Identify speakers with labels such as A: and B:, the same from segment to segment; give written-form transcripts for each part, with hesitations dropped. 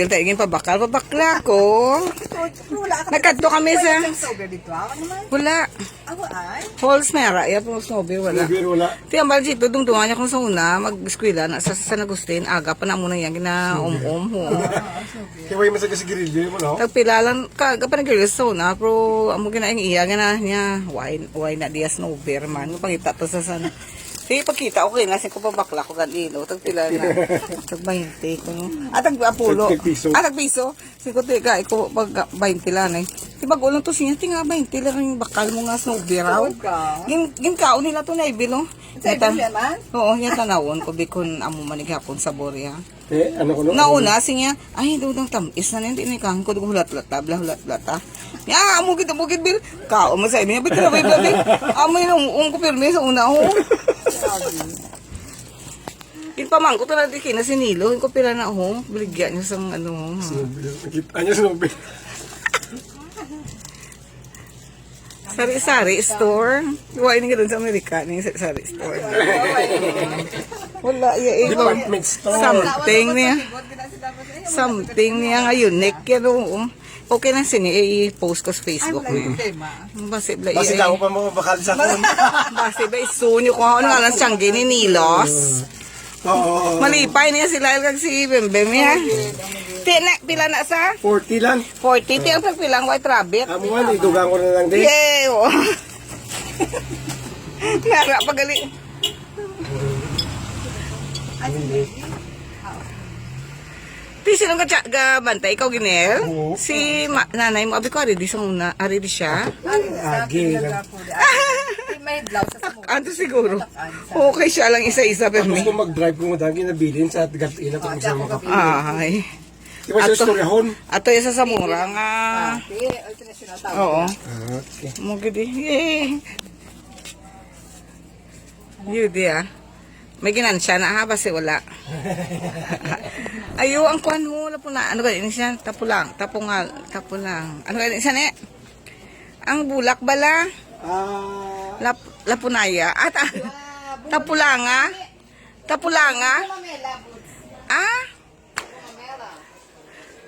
A: Tingin pabakla ko. Nagkadto kami sa... Wala. Halls na yara. Iya po snowbeer, wala. Tiyang bal dito, dungdungan niya kung sa una, mag-eskwela na sa San Agustin, aga pa na muna yan, gina-om-om ho.
B: Kaya may masag si Girilyo mo, no?
A: Tagpilalan, kaga pa nag-girl sa una, pero amo ginaing iya, gina niya, why na diya snowbeer man, pangita to sa sana. Sige, pagkita, okay na, ko pa bakla ko ganilo, tagpila na, tag-20 ko, no? Tag-apulo, tag-piso, sige ko, tiga, iko, pag-20 lang, eh. Di bagulong to siya, tinga, 20 lang yung bakal mo nga snowbeer, raw. Ginkaon nila to na ibilo.
C: Sa ibilo man?
A: Oo, yung tanawon ko, bikon amo manigapon sa Boria.
B: Ano ko, no?
A: Nauna, siya, ay, dudang tamis na hindi na ikang ko, hulat-lata, hulat-lata. Ya, amo kita bukid bil. Kao mo sa inyo, bitin na baby. Amo yung kupirme sa una ho. Pamangko to na di kina sinilo, ko pila na ho, biligyan niyo sang ano.
B: Nakita niyo snowbeer.
A: Sari-sari store. Wala ini sa Amerika ni sari store. Wala iya
B: Department store.
A: Something niya nga unique yan o. Okay na sini i-post ko sa Facebook niya. Basi
B: daw pa mo bakal sa kon.
A: Basi ba isunyo ko ano nga lang siyang Nilos.
B: Oo.
A: Malipay niya sila kag si Bembem ya. Pila na sa?
B: 40 lang.
A: 40 ti ang pilang white rabbit.
B: Amo man idugang ko na lang din.
A: Yay! Nara pagali. Ti sinong ka bantay ikaw ginel? Si nanay mo abi ko ari di sa una, ari di siya.
B: Agi lang.
C: May blouse sa mo.
A: Anto siguro. Okay siya lang isa-isa pero
B: Gusto mag-drive ko mo dahil nabilin sa Gatina pag gusto mo ka.
A: ay.
B: Di ba sa storyahon?
A: Ato isa sa mura nga.
C: International tawag.
A: Oo.
B: Okay.
A: Mo gidi. Yay. Yudi ah. May ginansya na ha, basi wala. Ayo, ang kuhan mo, lapo na. Ano ganyan siya? Tapulang. Ano ganyan siya ne? Ang bulak bala. Lapunaya. At tapulanga. Ah?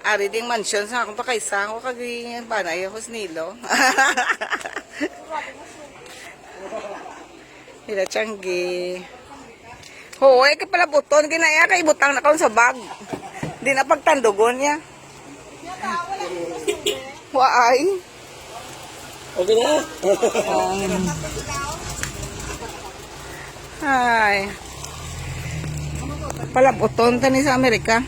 A: Ari ding mansion sa akong pakaisa ko kagi banay ako snilo. Hila Changi. Hoy, kay pala buton ginaya kay butang na kaon sa bag. Di na pagtandugon niya. Waay.
B: Okay na.
A: Ay. Pala buton tani sa Amerika.